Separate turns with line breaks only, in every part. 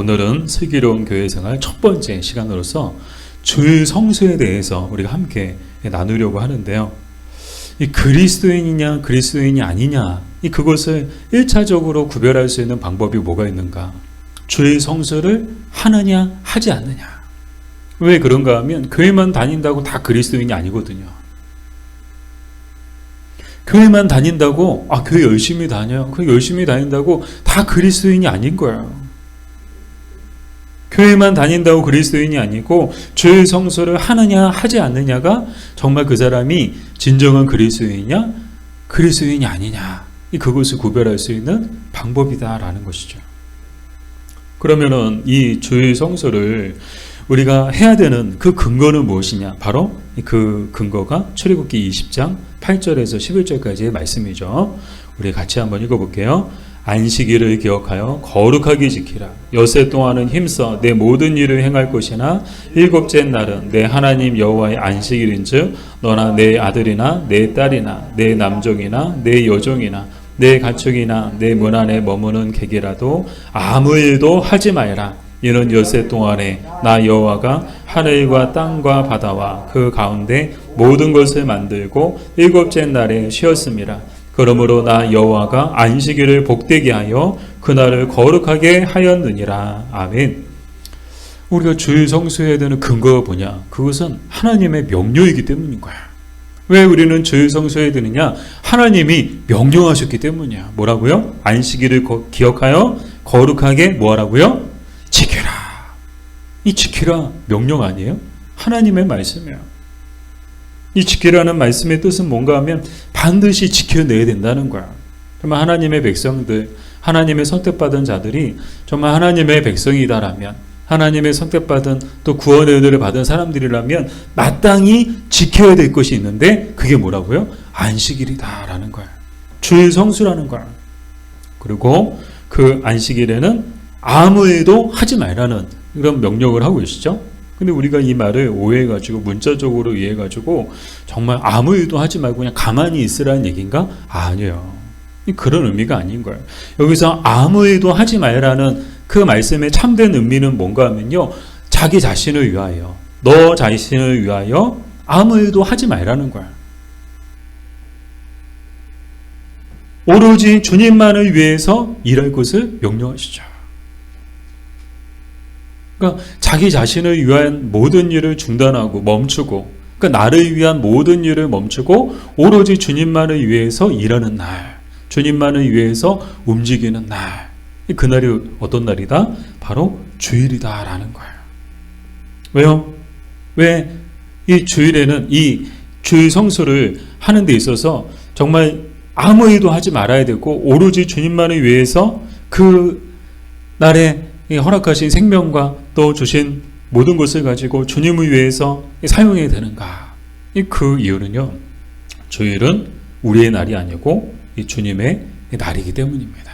오늘은 슬기로운 교회생활 첫 번째 시간으로서 주일 성수에 대해서 우리가 함께 나누려고 하는데요. 이 그리스도인이냐 그리스도인이 아니냐 그것을 1차적으로 구별할 수 있는 방법이 뭐가 있는가? 주일 성수를 하느냐 하지 않느냐. 왜 그런가 하면 교회만 다닌다고 다 그리스도인이 아니거든요. 교회만 다닌다고 교회 열심히 다녀요. 그 열심히 다닌다고 다 그리스도인이 아닌 거예요. 교회만 다닌다고 그리스도인이 아니고 주일 성수를 하느냐 하지 않느냐가 정말 그 사람이 진정한 그리스도인이냐 그리스도인이 아니냐 그것을 구별할 수 있는 방법이다라는 것이죠. 그러면은 이 주일 성수를 우리가 해야 되는 그 근거는 무엇이냐? 바로 그 근거가 출애굽기 20장 8절에서 11절까지의 말씀이죠. 우리 같이 한번 읽어볼게요. 안식일을 기억하여 거룩하게 지키라. 엿새 동안은 힘써 내 모든 일을 행할 것이나 일곱째 날은 내 하나님 여호와의 안식일인즉 너나 내 아들이나 내 딸이나 내 남종이나 내 여종이나 내 가축이나 내 문 안에 머무는 객이라도 아무 일도 하지 말라. 이는 엿새 동안에 나 여호와가 하늘과 땅과 바다와 그 가운데 모든 것을 만들고 일곱째 날에 쉬었음이라. 그러므로 나 여호와가 안식일을 복되게 하여 그날을 거룩하게 하였느니라. 아멘. 우리가 주일 성수해야 되는 근거가 뭐냐? 그것은 하나님의 명료이기 때문인 거야. 왜 우리는 주일 성수해야 되느냐? 하나님이 명령하셨기 때문이야. 뭐라고요? 안식일을 기억하여 거룩하게 뭐하라고요? 지켜라. 이 지키라 명령 아니에요? 하나님의 말씀이에요. 이 지키라는 말씀의 뜻은 뭔가 하면 반드시 지켜내야 된다는 거야. 정말 하나님의 백성들, 하나님의 선택받은 자들이 정말 하나님의 백성이다라면, 하나님의 선택받은 또 구원의 은혜를 받은 사람들이라면 마땅히 지켜야 될 것이 있는데 그게 뭐라고요? 안식일이다라는 거야. 주일 성수라는 거야. 그리고 그 안식일에는 아무 일도 하지 말라는 이런 명령을 하고 계시죠. 근데 우리가 이 말을 오해해가지고 문자적으로 이해해가지고 정말 아무 일도 하지 말고 그냥 가만히 있으라는 얘기인가? 아니에요. 그런 의미가 아닌 거예요. 여기서 아무 일도 하지 말라는 그 말씀의 참된 의미는 뭔가 하면요. 자기 자신을 위하여, 너 자신을 위하여 아무 일도 하지 말라는 거야. 오로지 주님만을 위해서 일할 것을 명령하시죠. 그러니까 자기 자신을 위한 모든 일을 중단하고 멈추고, 그러니까 나를 위한 모든 일을 멈추고 오로지 주님만을 위해서 일하는 날, 주님만을 위해서 움직이는 날, 그날이 어떤 날이다? 바로 주일이다라는 거예요. 왜요? 왜 이 주일에는 이 주일 성수를 하는 데 있어서 정말 아무 일도 하지 말아야 되고 오로지 주님만을 위해서 그 날에 허락하신 생명과 또 주신 모든 것을 가지고 주님을 위해서 사용해야 되는가? 그 이유는요. 주일은 우리의 날이 아니고 이 주님의 날이기 때문입니다.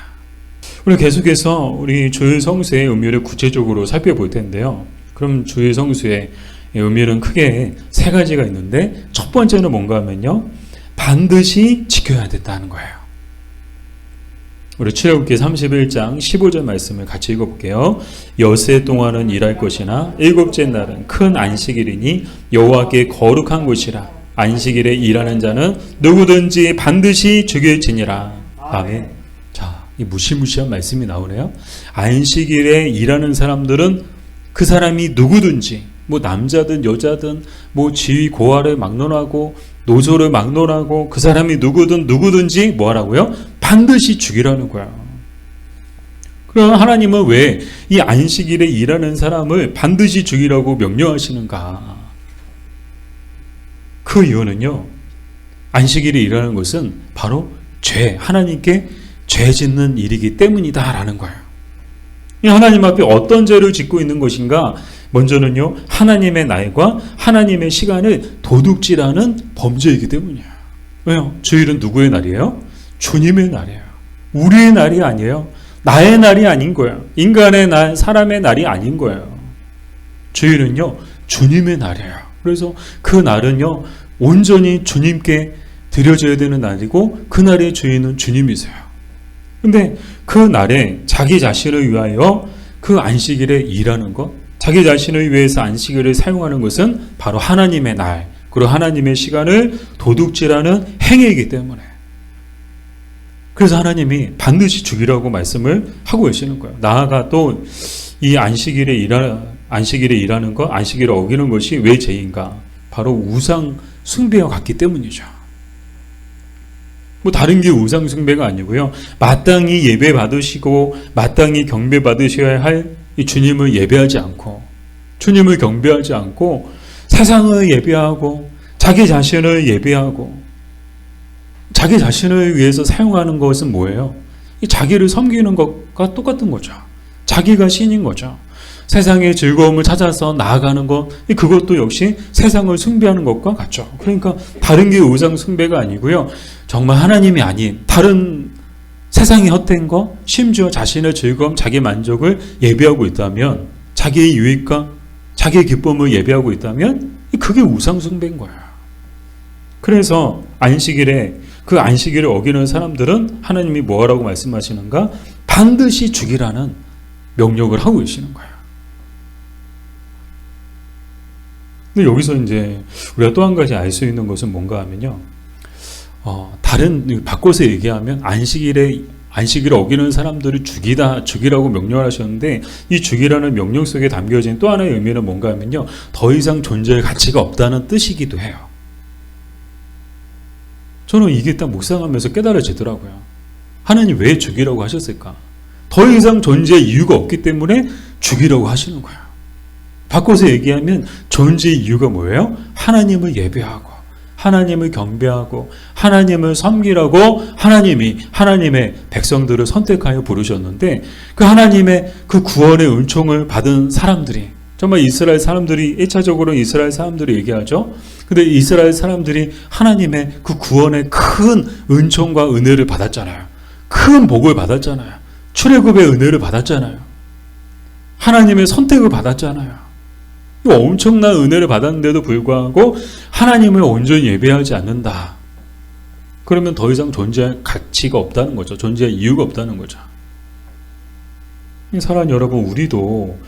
우리 계속해서 우리 주일 성수의 의미를 구체적으로 살펴볼 텐데요. 그럼 주일 성수의 의미는 크게 세 가지가 있는데 첫 번째는 뭔가 하면요. 반드시 지켜야 된다는 거예요. 우리 출애굽기 31장 15절 말씀을 같이 읽어볼게요. 엿새 동안은 일할 것이나 일곱째 날은 큰 안식일이니 여호와께 거룩한 것이라. 안식일에 일하는 자는 누구든지 반드시 죽일지니라. 아멘. 자, 이 무시무시한 말씀이 나오네요. 안식일에 일하는 사람들은 그 사람이 누구든지 뭐 남자든 여자든 뭐 지위 고하를 막론하고 노조를 막론하고 그 사람이 누구든지 뭐 하라고요? 반드시 죽이라는 거야. 그럼 하나님은 왜 이 안식일에 일하는 사람을 반드시 죽이라고 명령하시는가? 그 이유는요. 안식일에 일하는 것은 바로 하나님께 죄 짓는 일이기 때문이다라는 거예요. 하나님 앞에 어떤 죄를 짓고 있는 것인가? 먼저는요. 하나님의 날과 하나님의 시간을 도둑질하는 범죄이기 때문이에요. 왜요? 주일은 누구의 날이에요? 주님의 날이에요. 우리의 날이 아니에요. 나의 날이 아닌 거예요. 인간의 날, 사람의 날이 아닌 거예요. 주일은요. 주님의 날이에요. 그래서 그 날은요. 온전히 주님께 드려져야 되는 날이고 그 날의 주인은 주님이세요. 근데 그 날에 자기 자신을 위하여 그 안식일에 일하는 것, 자기 자신을 위해서 안식일을 사용하는 것은 바로 하나님의 날, 그리고 하나님의 시간을 도둑질하는 행위이기 때문에, 그래서 하나님이 반드시 죽이라고 말씀을 하고 계시는 거예요. 나아가 또 이 안식일에 일하는 것, 안식일을 어기는 것이 왜 죄인가? 바로 우상 숭배와 같기 때문이죠. 뭐 다른 게 우상 숭배가 아니고요. 마땅히 예배 받으시고 마땅히 경배 받으셔야 할 이 주님을 예배하지 않고, 주님을 경배하지 않고 세상을 예배하고 자기 자신을 예배하고 자기 자신을 위해서 사용하는 것은 뭐예요? 자기를 섬기는 것과 똑같은 거죠. 자기가 신인 거죠. 세상의 즐거움을 찾아서 나아가는 것, 그것도 역시 세상을 숭배하는 것과 같죠. 그러니까 다른 게 우상 숭배가 아니고요. 정말 하나님이 아닌 다른 세상의 헛된 것, 심지어 자신의 즐거움, 자기 만족을 예배하고 있다면, 자기의 유익과 자기의 기쁨을 예배하고 있다면 그게 우상 숭배인 거예요. 그래서 안식일에 그 안식일을 어기는 사람들은 하나님이 뭐라고 말씀하시는가? 반드시 죽이라는 명령을 하고 계시는 거예요. 근데 여기서 이제 우리가 또 한 가지 알 수 있는 것은 뭔가 하면요. 바꿔서 얘기하면 안식일을 어기는 사람들을 죽이라고 명령을 하셨는데, 이 죽이라는 명령 속에 담겨진 또 하나의 의미는 뭔가 하면요. 더 이상 존재할 가치가 없다는 뜻이기도 해요. 저는 이게 딱 묵상하면서 깨달아지더라고요. 하나님 왜 죽이라고 하셨을까? 더 이상 존재의 이유가 없기 때문에 죽이라고 하시는 거예요. 바꿔서 얘기하면 존재의 이유가 뭐예요? 하나님을 예배하고 하나님을 경배하고 하나님을 섬기라고 하나님이 하나님의 백성들을 선택하여 부르셨는데, 그 하나님의 그 구원의 은총을 받은 사람들이, 정말 이스라엘 사람들이 1차적으로 이스라엘 사람들이 얘기하죠. 근데 이스라엘 사람들이 하나님의 그 구원의 큰 은총과 은혜를 받았잖아요. 큰 복을 받았잖아요. 출애굽의 은혜를 받았잖아요. 하나님의 선택을 받았잖아요. 엄청난 은혜를 받았는데도 불구하고 하나님을 온전히 예배하지 않는다. 그러면 더 이상 존재할 가치가 없다는 거죠. 존재할 이유가 없다는 거죠. 사랑하는 여러분, 우리도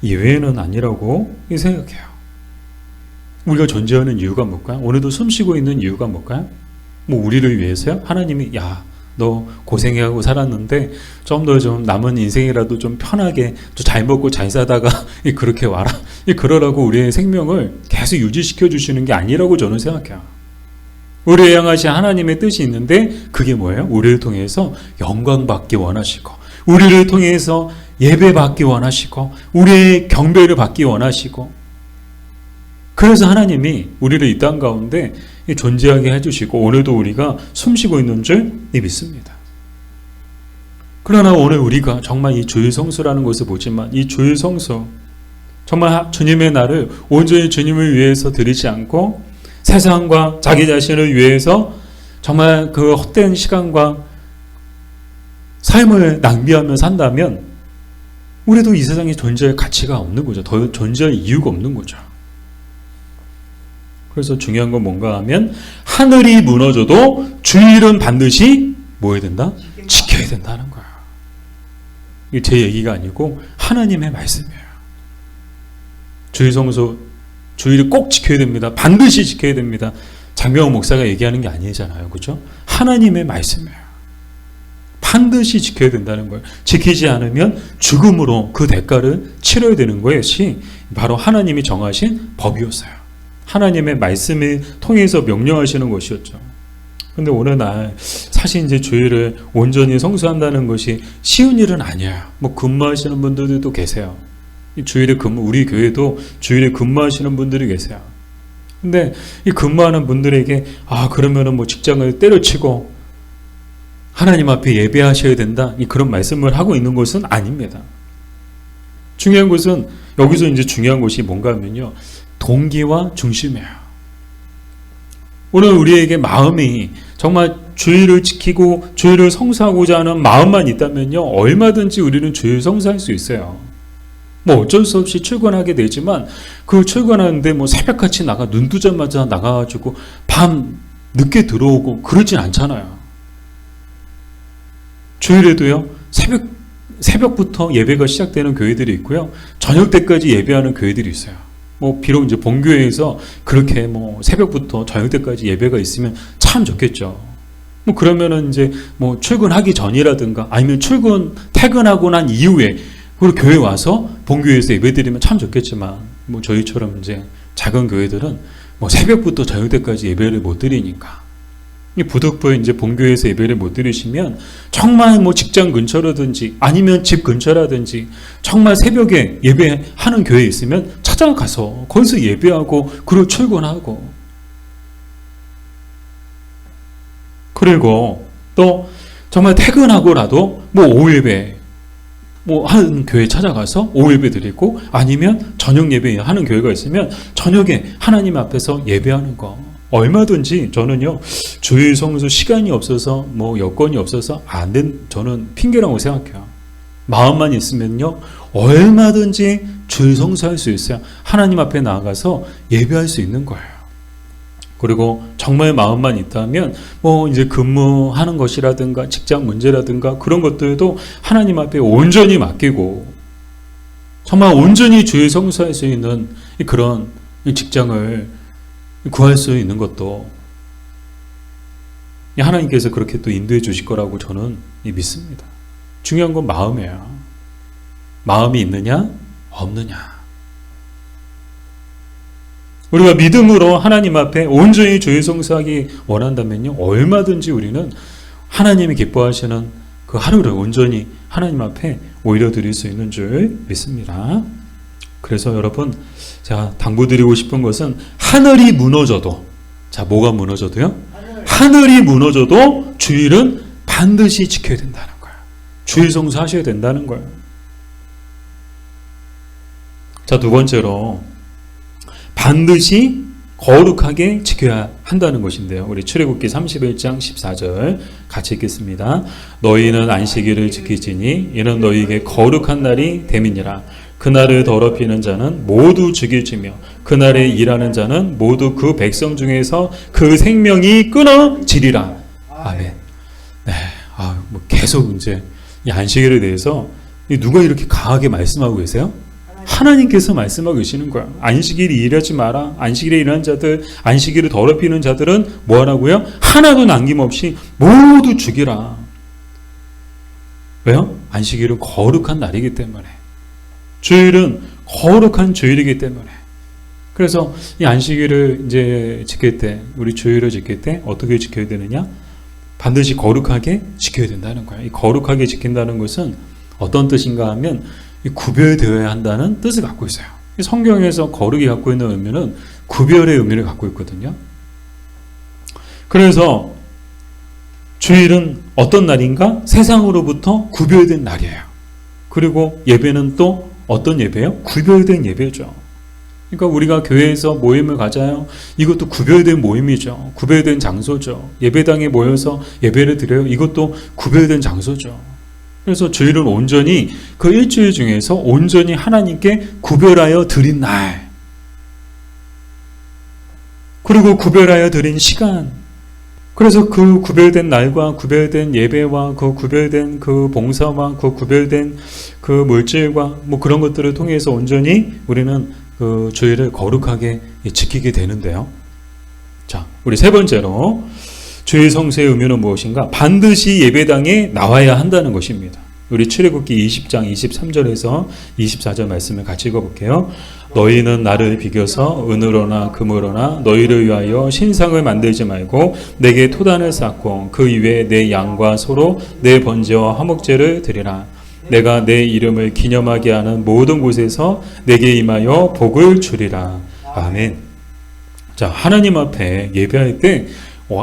예외는 아니라고 생각해요. 우리가 존재하는 이유가 뭘까요? 오늘도 숨쉬고 있는 이유가 뭘까요? 뭐 우리를 위해서요? 하나님이 너 고생하고 살았는데 좀 더 좀 남은 인생이라도 좀 편하게 좀 잘 먹고 잘 사다가 그렇게 와라. 그러라고 우리의 생명을 계속 유지시켜 주시는 게 아니라고 저는 생각해요. 우리를 향하신 하나님의 뜻이 있는데 그게 뭐예요? 우리를 통해서 영광 받기 원하시고, 우리를 통해서 예배 받기 원하시고, 우리의 경배를 받기 원하시고, 그래서 하나님이 우리를 이 땅 가운데 존재하게 해주시고 오늘도 우리가 숨쉬고 있는 줄 믿습니다. 그러나 오늘 우리가 정말 이 주일 성수라는 것을 보지만, 이 주일 성수 정말 주님의 날을 온전히 주님을 위해서 드리지 않고 세상과 자기 자신을 위해서 정말 그 헛된 시간과 삶을 낭비하며 산다면 우리도 이 세상에 존재할 가치가 없는 거죠. 더 존재할 이유가 없는 거죠. 그래서 중요한 건 뭔가 하면 하늘이 무너져도 주일은 반드시 뭐 해야 된다? 지켜야 된다는 거야. 이게 제 얘기가 아니고 하나님의 말씀이에요. 주일 성수, 주일을 꼭 지켜야 됩니다. 반드시 지켜야 됩니다. 장병호 목사가 얘기하는 게 아니잖아요. 그렇죠? 하나님의 말씀이에요. 반드시 지켜야 된다는 거예요. 지키지 않으면 죽음으로 그 대가를 치러야 되는 것이 바로 하나님이 정하신 법이었어요. 하나님의 말씀을 통해서 명령하시는 것이었죠. 근데 오늘날 사실 이제 주일을 온전히 성수한다는 것이 쉬운 일은 아니에요. 뭐 근무하시는 분들도 계세요. 주일에 우리 교회도 주일에 근무하시는 분들이 계세요. 근데 이 근무하는 분들에게 그러면은 뭐 직장을 때려치고 하나님 앞에 예배하셔야 된다, 그런 말씀을 하고 있는 것은 아닙니다. 중요한 것은 여기서 이제 중요한 것이 뭔가 하면요, 동기와 중심이에요. 오늘 우리에게 마음이 정말 주일을 지키고 주일을 성수하고자 하는 마음만 있다면요, 얼마든지 우리는 주일 성수할 수 있어요. 뭐 어쩔 수 없이 출근하게 되지만 그 출근하는데 뭐 새벽같이 눈 뜨자마자 나가가지고 밤 늦게 들어오고 그러진 않잖아요. 주일에도요, 새벽 새벽부터 예배가 시작되는 교회들이 있고요. 저녁 때까지 예배하는 교회들이 있어요. 비록 이제 본교회에서 그렇게 새벽부터 저녁 때까지 예배가 있으면 참 좋겠죠. 그러면은 이제 출근하기 전이라든가 아니면 퇴근하고 난 이후에 그리고 교회 와서 본교회에서 예배 드리면 참 좋겠지만 저희처럼 이제 작은 교회들은 새벽부터 저녁 때까지 예배를 못 드리니까 부득불 이제 본교회에서 예배를 못 드리시면 정말 직장 근처라든지 아니면 집 근처라든지 정말 새벽에 예배하는 교회에 있으면 찾아가서 거기서 예배하고 그리고 출근하고 그리고 또 정말 퇴근하고라도 오후 예배 하는 교회 찾아가서 오후 예배 드리고 아니면 저녁 예배 하는 교회가 있으면 저녁에 하나님 앞에서 예배하는 거 얼마든지 저는요 주일 성수 시간이 없어서 여건이 없어서 안 된 저는 핑계라고 생각해요. 마음만 있으면요 얼마든지 주일 성수할 수 있어요. 하나님 앞에 나아가서 예배할 수 있는 거예요. 그리고 정말 마음만 있다면 이제 근무하는 것이라든가 직장 문제라든가 그런 것들도 하나님 앞에 온전히 맡기고 정말 온전히 주일 성수할 수 있는 그런 직장을 구할 수 있는 것도 하나님께서 그렇게 또 인도해 주실 거라고 저는 믿습니다. 중요한 건 마음이에요. 마음이 있느냐 없느냐. 우리가 믿음으로 하나님 앞에 온전히 주일 성수하기 원한다면요 얼마든지 우리는 하나님이 기뻐하시는 그 하루를 온전히 하나님 앞에 올려드릴 수 있는 줄 믿습니다. 그래서 여러분 제가 당부드리고 싶은 것은 하늘이 무너져도 뭐가 무너져도요? 하늘이 무너져도 주일은 반드시 지켜야 된다는 거예요. 주일 성수하셔야 된다는 거예요. 두 번째로 반드시 거룩하게 지켜야 한다는 것인데요. 우리 출애굽기 31장 14절 같이 읽겠습니다. 너희는 안식일을 지키지니 이는 너희에게 거룩한 날이 됨이니라. 그날을 더럽히는 자는 모두 죽일지며 그날에 일하는 자는 모두 그 백성 중에서 그 생명이 끊어지리라. 아멘. 네, 계속 이제 이 안식일에 대해서 누가 이렇게 강하게 말씀하고 계세요? 하나님께서 말씀하고 계시는 거야. 안식일에 일하지 마라. 안식일에 일하는 자들, 안식일을 더럽히는 자들은 뭐 하라고요? 하나도 남김없이 모두 죽이라. 왜요? 안식일은 거룩한 날이기 때문에. 주일은 거룩한 주일이기 때문에. 그래서 이 안식일을 이제 지킬 때, 우리 주일을 지킬 때 어떻게 지켜야 되느냐? 반드시 거룩하게 지켜야 된다는 거야. 이 거룩하게 지킨다는 것은 어떤 뜻인가 하면 구별되어야 한다는 뜻을 갖고 있어요. 성경에서 거룩이 갖고 있는 의미는 구별의 의미를 갖고 있거든요. 그래서 주일은 어떤 날인가? 세상으로부터 구별된 날이에요. 그리고 예배는 또 어떤 예배예요? 구별된 예배죠. 그러니까 우리가 교회에서 모임을 가져요. 이것도 구별된 모임이죠. 구별된 장소죠. 예배당에 모여서 예배를 드려요. 이것도 구별된 장소죠. 그래서 주일은 온전히 그 일주일 중에서 온전히 하나님께 구별하여 드린 날, 그리고 구별하여 드린 시간, 그래서 그 구별된 날과 구별된 예배와 그 구별된 그 봉사와 그 구별된 그 물질과 그런 것들을 통해서 온전히 우리는 그 주일을 거룩하게 지키게 되는데요. 자, 우리 세 번째로 주일 성수의 의미는 무엇인가? 반드시 예배당에 나와야 한다는 것입니다. 우리 출애굽기 20장 23절에서 24절 말씀을 같이 읽어볼게요. 너희는 나를 비교서 은으로나 금으로나 너희를 위하여 신상을 만들지 말고 내게 토단을 쌓고 그 위에 내 양과 소로 내 번제와 화목제를 드리라. 내가 내 이름을 기념하게 하는 모든 곳에서 내게 임하여 복을 주리라. 아멘. 자, 하나님 앞에 예배할 때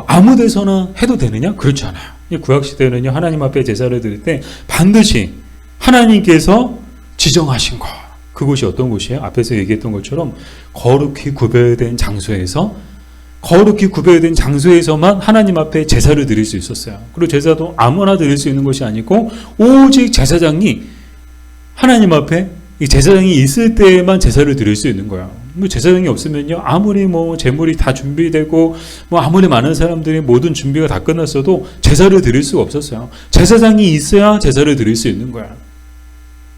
아무 데서나 해도 되느냐? 그렇지 않아요. 구약시대는요, 하나님 앞에 제사를 드릴 때 반드시 하나님께서 지정하신 것, 그곳이 어떤 곳이에요? 앞에서 얘기했던 것처럼 거룩히 구별된 장소에서, 거룩히 구별된 장소에서만 하나님 앞에 제사를 드릴 수 있었어요. 그리고 제사도 아무나 드릴 수 있는 것이 아니고 오직 제사장이 하나님 앞에 이 제사장이 있을 때만 제사를 드릴 수 있는 거예요. 제사장이 없으면요, 아무리 제물이 다 준비되고 아무리 많은 사람들이 모든 준비가 다 끝났어도 제사를 드릴 수가 없었어요. 제사장이 있어야 제사를 드릴 수 있는 거야.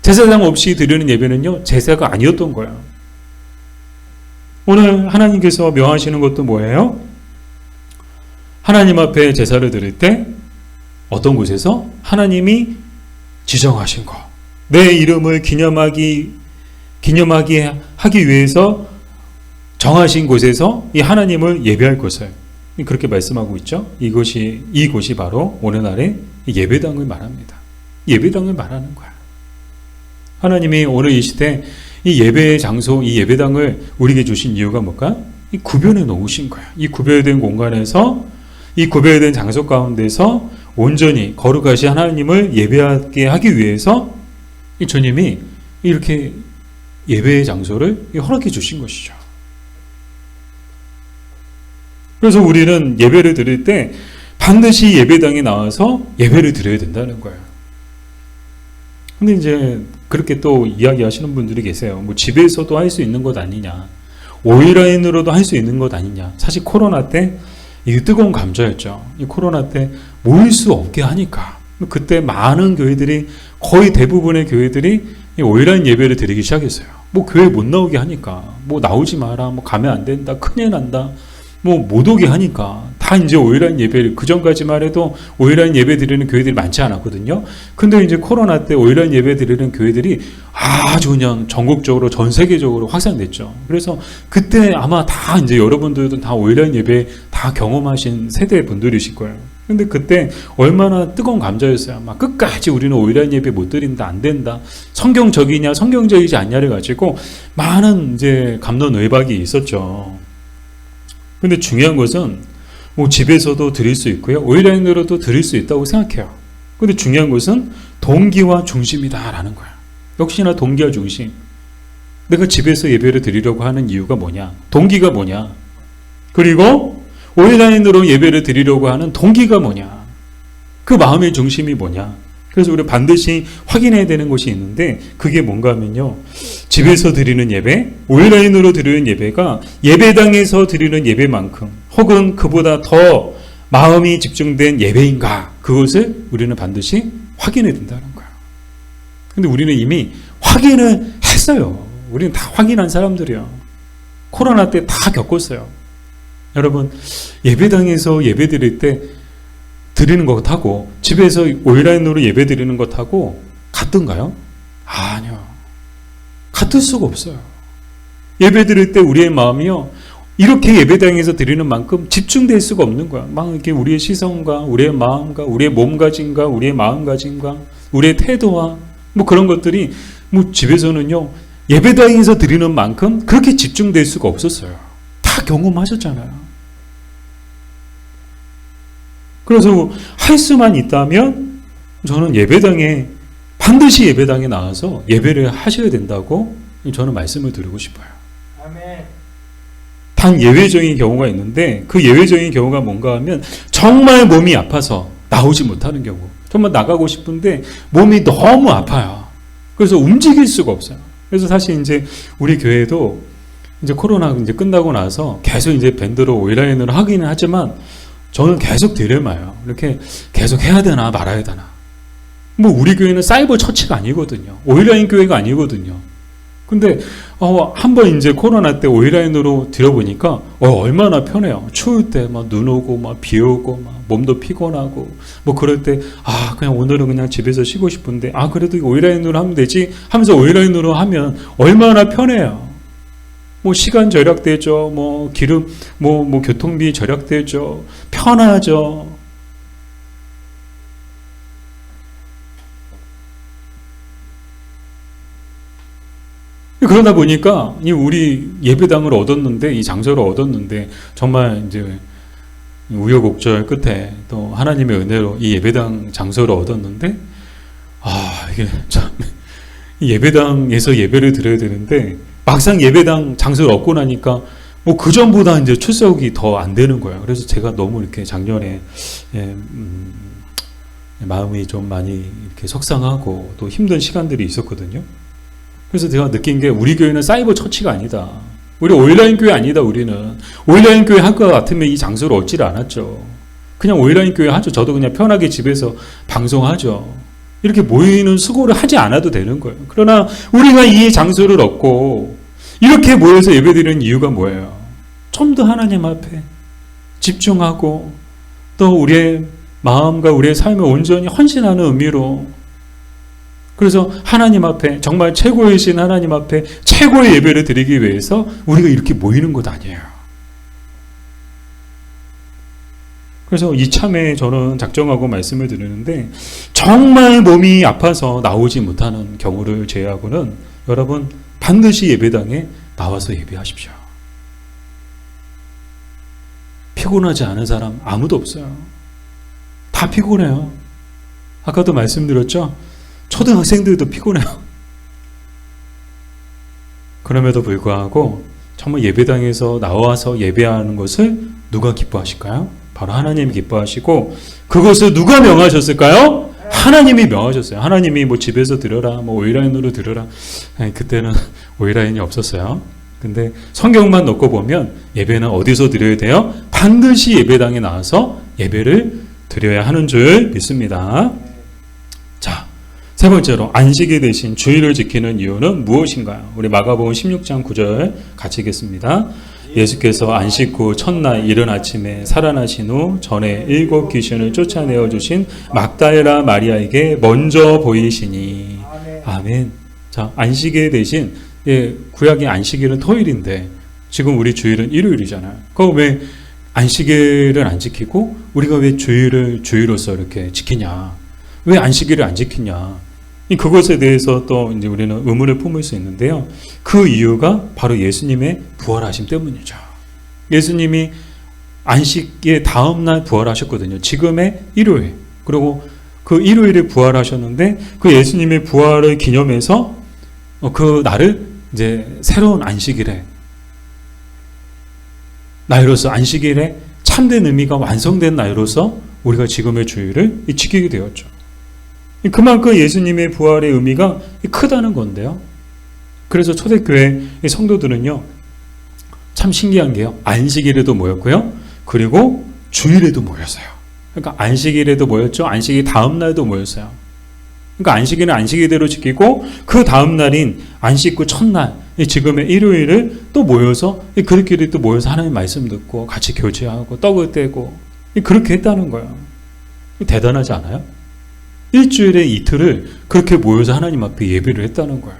제사장 없이 드리는 예배는요, 제사가 아니었던 거예요. 오늘 하나님께서 명하시는 것도 뭐예요? 하나님 앞에 제사를 드릴 때 어떤 곳에서 하나님이 지정하신 것, 내 이름을 기념하기 하기 위해서 정하신 곳에서 이 하나님을 예배할 것을 그렇게 말씀하고 있죠. 이곳이 바로 오늘날의 예배당을 말합니다. 예배당을 말하는 거야. 하나님이 오늘 이 시대 이 예배의 장소, 이 예배당을 우리에게 주신 이유가 뭘까? 이 구별해 놓으신 거야. 이 구별된 공간에서, 이 구별된 장소 가운데서 온전히 거룩하신 하나님을 예배하게 하기 위해서 이 주님이 이렇게 예배의 장소를 허락해 주신 것이죠. 그래서 우리는 예배를 드릴 때 반드시 예배당에 나와서 예배를 드려야 된다는 거예요. 근데 이제 그렇게 또 이야기하시는 분들이 계세요. 뭐 집에서도 할 수 있는 것 아니냐, 온라인으로도 할 수 있는 것 아니냐. 사실 코로나 때 이 뜨거운 감자였죠. 이 코로나 때 모일 수 없게 하니까 그때 많은 교회들이, 거의 대부분의 교회들이 이 온라인 예배를 드리기 시작했어요. 뭐 교회 못 나오게 하니까, 뭐 나오지 마라, 뭐 가면 안 된다, 큰일 난다, 뭐 못 오게 하니까 다 이제 온라인 예배를, 그 전까지만 해도 온라인 예배 드리는 교회들이 많지 않았거든요. 근데 이제 코로나 때 온라인 예배 드리는 교회들이 아주 그냥 전국적으로, 전 세계적으로 확산됐죠. 그래서 그때 아마 다 이제 여러분들도 다 온라인 예배 다 경험하신 세대 분들이실 거예요. 근데 그때 얼마나 뜨거운 감자였어요. 막 끝까지 우리는 온라인 예배 못 드린다, 안 된다, 성경적이냐 성경적이지 않냐를 가지고 많은 이제 갑론의박이 있었죠. 근데 중요한 것은 뭐 집에서도 드릴 수 있고요, 온라인으로도 드릴 수 있다고 생각해요. 근데 중요한 것은 동기와 중심이다라는 거예요. 역시나 동기와 중심. 내가 집에서 예배를 드리려고 하는 이유가 뭐냐, 동기가 뭐냐, 그리고 온라인으로 예배를 드리려고 하는 동기가 뭐냐, 그 마음의 중심이 뭐냐. 그래서 우리 반드시 확인해야 되는 것이 있는데, 그게 뭔가 하면요, 집에서 드리는 예배, 온라인으로 드리는 예배가 예배당에서 드리는 예배만큼 혹은 그보다 더 마음이 집중된 예배인가, 그것을 우리는 반드시 확인해야 된다는 거예요. 근데 우리는 이미 확인을 했어요. 우리는 다 확인한 사람들이에요. 코로나 때 다 겪었어요. 여러분, 예배당에서 예배 드릴 때 드리는 것하고 집에서 온라인으로 예배 드리는 것하고 같던가요? 아니요. 같을 수가 없어요. 예배 드릴 때 우리의 마음이요, 이렇게 예배당에서 드리는 만큼 집중될 수가 없는 거야. 막 이렇게 우리의 시선과 우리의 마음과 우리의 몸가짐과 우리의 마음가짐과 우리의 태도와 뭐 그런 것들이 뭐 집에서는요, 예배당에서 드리는 만큼 그렇게 집중될 수가 없었어요. 다 경험하셨잖아요. 그래서 할 수만 있다면 저는 반드시 예배당에 나와서 예배를 하셔야 된다고 저는 말씀을 드리고 싶어요. 아멘. 단 예외적인 경우가 있는데, 그 예외적인 경우가 뭔가 하면 정말 몸이 아파서 나오지 못하는 경우, 정말 나가고 싶은데 몸이 너무 아파요. 그래서 움직일 수가 없어요. 그래서 사실 이제 우리 교회도 이제 코로나 이제 끝나고 나서 계속 이제 밴드로 온라인으로 하기는 하지만 저는 계속 딜레마예요. 이렇게 계속 해야 되나 말아야 되나. 뭐 우리 교회는 사이버 처치가 아니거든요. 온라인 교회가 아니거든요. 근데 한번 이제 코로나 때 온라인으로 드려보니까 얼마나 편해요. 추울 때 막 눈 오고 막 비 오고 막 몸도 피곤하고 뭐 그럴 때 그냥 오늘은 그냥 집에서 쉬고 싶은데 그래도 온라인으로 하면 되지 하면서 온라인으로 하면 얼마나 편해요. 뭐 시간 절약되죠. 뭐 기름, 뭐 교통비 절약되죠. 편하죠. 그러다 보니까 우리 예배당을 얻었는데, 이 장소를 얻었는데, 정말 이제 우여곡절 끝에 또 하나님의 은혜로 이 예배당 장소를 얻었는데, 이게 참, 예배당에서 예배를 드려야 되는데, 막상 예배당 장소를 얻고 나니까 뭐 그 전보다 이제 출석이 더 안 되는 거예요. 그래서 제가 너무 이렇게 작년에 마음이 좀 많이 이렇게 속상하고 또 힘든 시간들이 있었거든요. 그래서 제가 느낀 게 우리 교회는 사이버 처치가 아니다. 우리 온라인 교회 아니다. 우리는 온라인 교회 할 것 같으면 이 장소를 얻지를 않았죠. 그냥 온라인 교회 하죠. 저도 그냥 편하게 집에서 방송하죠. 이렇게 모이는 수고를 하지 않아도 되는 거예요. 그러나 우리가 이 장소를 얻고 이렇게 모여서 예배드리는 이유가 뭐예요? 좀 더 하나님 앞에 집중하고 또 우리의 마음과 우리의 삶을 온전히 헌신하는 의미로, 그래서 하나님 앞에, 정말 최고이신 하나님 앞에 최고의 예배를 드리기 위해서 우리가 이렇게 모이는 것 아니에요. 그래서 이참에 저는 작정하고 말씀을 드리는데, 정말 몸이 아파서 나오지 못하는 경우를 제외하고는 여러분 반드시 예배당에 나와서 예배하십시오. 피곤하지 않은 사람 아무도 없어요. 다 피곤해요. 아까도 말씀드렸죠? 초등학생들도 피곤해요. 그럼에도 불구하고 정말 예배당에서 나와서 예배하는 것을 누가 기뻐하실까요? 바로 하나님이 기뻐하시고, 그것을 누가 명하셨을까요? 하나님이 명하셨어요. 하나님이 뭐 집에서 들으라, 뭐 오이라인으로 들으라. 아니, 그때는 오이라인이 없었어요. 근데 성경만 놓고 보면 예배는 어디서 드려야 돼요? 반드시 예배당에 나와서 예배를 드려야 하는 줄 믿습니다. 자, 세 번째로 안식일 대신 주일을 지키는 이유는 무엇인가요? 우리 마가복음 16장 9절 같이 읽겠습니다. 예수께서 안식 후 첫날 이른 아침에 살아나신 후 전에 7 귀신을 쫓아내어 주신 막달라 마리아에게 먼저 보이시니. 아멘. 자, 안식일 대신, 구약의 안식일은 토요일인데 지금 우리 주일은 일요일이잖아요. 그럼 왜 안식일을 안 지키고 우리가 왜 주일을 주일로서 이렇게 지키냐? 왜 안식일을 안 지키냐? 그것에 대해서 또 이제 우리는 의문을 품을 수 있는데요. 그 이유가 바로 예수님의 부활하심 때문이죠. 예수님이 안식의 다음 날 부활하셨거든요. 지금의 일요일. 그리고 그 일요일에 부활하셨는데, 그 예수님의 부활을 기념해서 그 날을 이제 새로운 안식일에, 날로서 안식일에 참된 의미가 완성된 날로서 우리가 지금의 주일을 지키게 되었죠. 그만큼 예수님의 부활의 의미가 크다는 건데요. 그래서 초대교회 성도들은요, 참 신기한 게요, 안식일에도 모였고요, 그리고 주일에도 모였어요. 그러니까 안식일에도 모였죠. 안식일 다음 날도 모였어요. 그러니까 안식일은 안식일대로 지키고, 그 다음 날인 안식 후 첫날, 지금의 일요일을 또 모여서, 그들끼리 또 모여서 하나님 말씀 듣고 같이 교제하고 떡을 떼고 그렇게 했다는 거예요. 대단하지 않아요? 일주일에 이틀을 그렇게 모여서 하나님 앞에 예배를 했다는 거예요.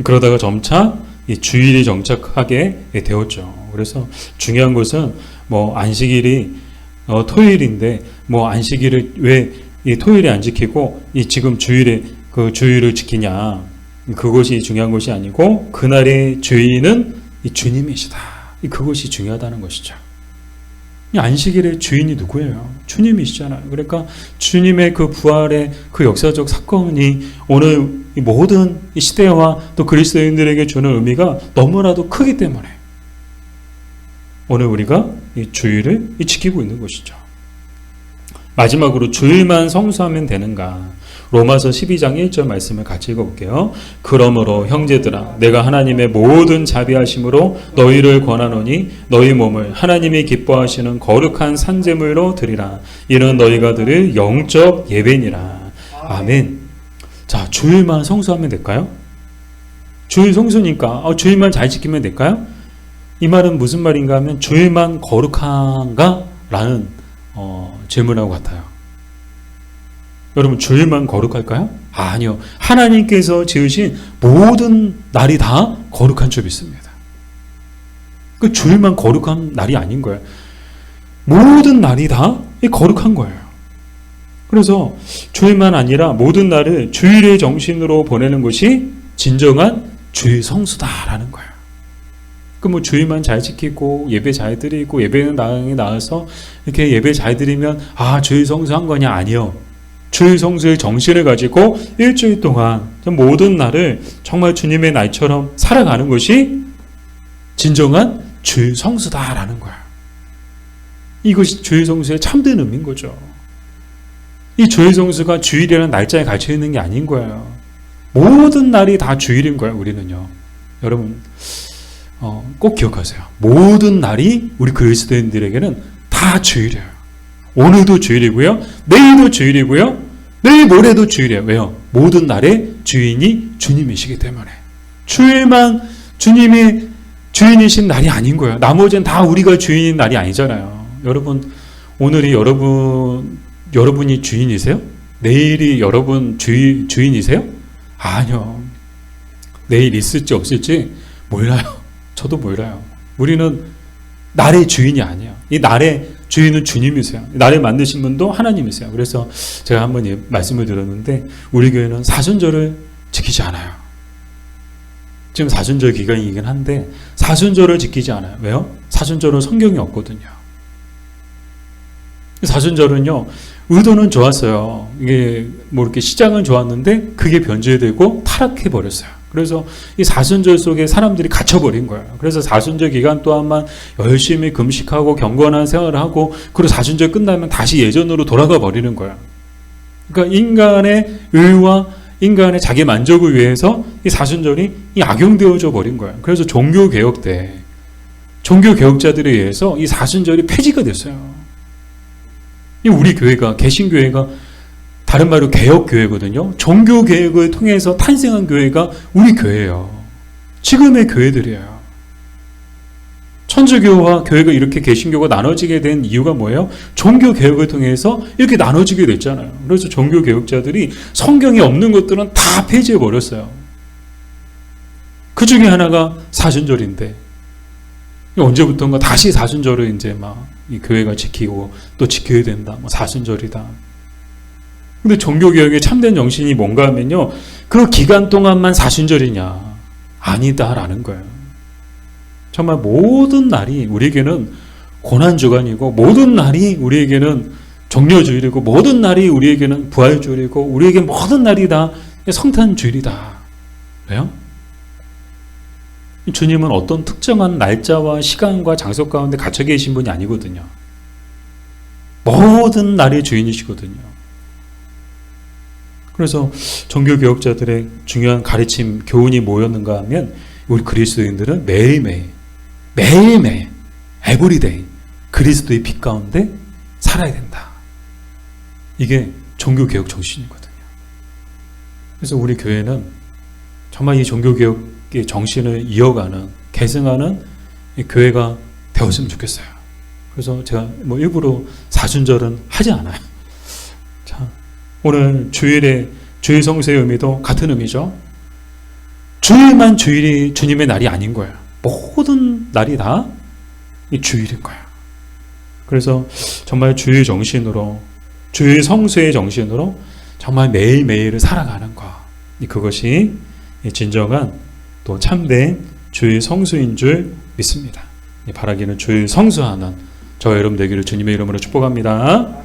그러다가 점차 이 주일이 정착하게 되었죠. 그래서 중요한 것은 뭐 안식일이 토요일인데 뭐 안식일을 왜 이 토요일에 안 지키고 이 지금 주일에 그 주일을 지키냐, 그것이 중요한 것이 아니고 그날의 주인은 이 주님이시다. 그것이 중요하다는 것이죠. 이 안식일의 주인이 누구예요? 주님이시잖아요. 그러니까 주님의 그 부활의 그 역사적 사건이 오늘 이 모든 이 시대와 또 그리스도인들에게 주는 의미가 너무나도 크기 때문에 오늘 우리가 이 주일을 지키고 있는 것이죠. 마지막으로 주일만 성수하면 되는가? 로마서 12장 1절 말씀을 같이 읽어볼게요. 그러므로 형제들아, 내가 하나님의 모든 자비하심으로 너희를 권하노니 너희 몸을 하나님이 기뻐하시는 거룩한 산제물로 드리라. 이는 너희가 드릴 영적 예배니라. 아멘. 자, 주일만 성수하면 될까요? 주일 성수니까 주일만 잘 지키면 될까요? 이 말은 무슨 말인가 하면 주일만 거룩한가? 라는 질문하고 같아요. 여러분, 주일만 거룩할까요? 아니요. 하나님께서 지으신 모든 날이 다 거룩한 줄 믿습니다. 그 주일만 거룩한 날이 아닌 거예요. 모든 날이 다 거룩한 거예요. 그래서 주일만 아니라 모든 날을 주일의 정신으로 보내는 것이 진정한 주일 성수다라는 거예요. 그 뭐 주일만 잘 지키고 예배 잘 드리고 예배는 나중에 나와서 이렇게 예배 잘 드리면 주일 성수한 거냐? 아니요. 주일 성수의 정신을 가지고 일주일 동안 모든 날을 정말 주님의 날처럼 살아가는 것이 진정한 주일 성수다라는 거야. 이것이 주일 성수의 참된 의미인 거죠. 이 주일 성수가 주일이라는 날짜에 갇혀 있는 게 아닌 거예요. 모든 날이 다 주일인 거예요. 우리는요. 여러분 꼭 기억하세요. 모든 날이 우리 그리스도인들에게는 다 주일이에요. 오늘도 주일이고요, 내일도 주일이고요, 내일 모레도 주일이에요. 왜요? 모든 날의 주인이 주님이시기 때문에. 주일만 주님이 주인이신 날이 아닌 거예요. 나머지는 다 우리가 주인인 날이 아니잖아요. 여러분, 오늘이 여러분이 주인이세요? 내일이 여러분 주인이세요? 아니요. 내일 있을지 없을지 몰라요. 저도 몰라요. 우리는 날의 주인이 아니에요. 이 날의 주인은 주님이세요. 나를 만드신 분도 하나님이세요. 그래서 제가 한번 말씀을 드렸는데 우리 교회는 사순절을 지키지 않아요. 지금 사순절 기간이긴 한데 사순절을 지키지 않아요. 왜요? 사순절은 성경이 없거든요. 사순절은요, 의도는 좋았어요. 이게 뭐 이렇게 시작은 좋았는데 그게 변질되고 타락해 버렸어요. 그래서 이 사순절 속에 사람들이 갇혀버린 거예요. 그래서 사순절 기간 동안만 열심히 금식하고 경건한 생활을 하고, 그리고 사순절 끝나면 다시 예전으로 돌아가 버리는 거예요. 그러니까 인간의 의와 인간의 자기 만족을 위해서 이 사순절이 악용되어져 버린 거예요. 그래서 종교개혁 때 종교개혁자들에 의해서 이 사순절이 폐지가 됐어요. 우리 교회가, 개신교회가 다른 말로 개혁교회거든요. 종교개혁을 통해서 탄생한 교회가 우리 교회예요. 지금의 교회들이에요. 천주교와 교회가 이렇게 개신교가 나눠지게 된 이유가 뭐예요? 종교개혁을 통해서 이렇게 나눠지게 됐잖아요. 그래서 종교개혁자들이 성경에 없는 것들은 다 폐지해버렸어요. 그 중에 하나가 사순절인데, 언제부턴가 다시 사순절을 이제 막 이 교회가 지키고 또 지켜야 된다. 뭐 사순절이다. 근데 종교개혁의 참된 정신이 뭔가 하면요, 그 기간 동안만 사순절이냐? 아니다라는 거예요. 정말 모든 날이 우리에게는 고난주간이고, 모든 날이 우리에게는 종려주일이고, 모든 날이 우리에게는 부활주일이고, 우리에게 모든 날이 다 성탄주일이다. 왜요? 주님은 어떤 특정한 날짜와 시간과 장소 가운데 갇혀 계신 분이 아니거든요. 모든 날의 주인이시거든요. 그래서 종교개혁자들의 중요한 가르침, 교훈이 뭐였는가 하면, 우리 그리스도인들은 매일매일 에브리데이 그리스도의 빛 가운데 살아야 된다. 이게 종교개혁 정신이거든요. 그래서 우리 교회는 정말 이 종교개혁의 정신을 이어가는, 계승하는 이 교회가 되었으면 좋겠어요. 그래서 제가 뭐 일부러 사순절은 하지 않아요. 자, 오늘 주일 성수의 의미도 같은 의미죠. 주일만 주일이 주님의 날이 아닌 거예요. 모든 날이 다 이 주일인 거예요. 그래서 정말 주일 정신으로, 주일 성수의 정신으로 정말 매일매일을 살아가는 것, 그것이 진정한 또 참된 주일 성수인 줄 믿습니다. 바라기는 주일 성수하는 저와 여러분 되기를 주님의 이름으로 축복합니다.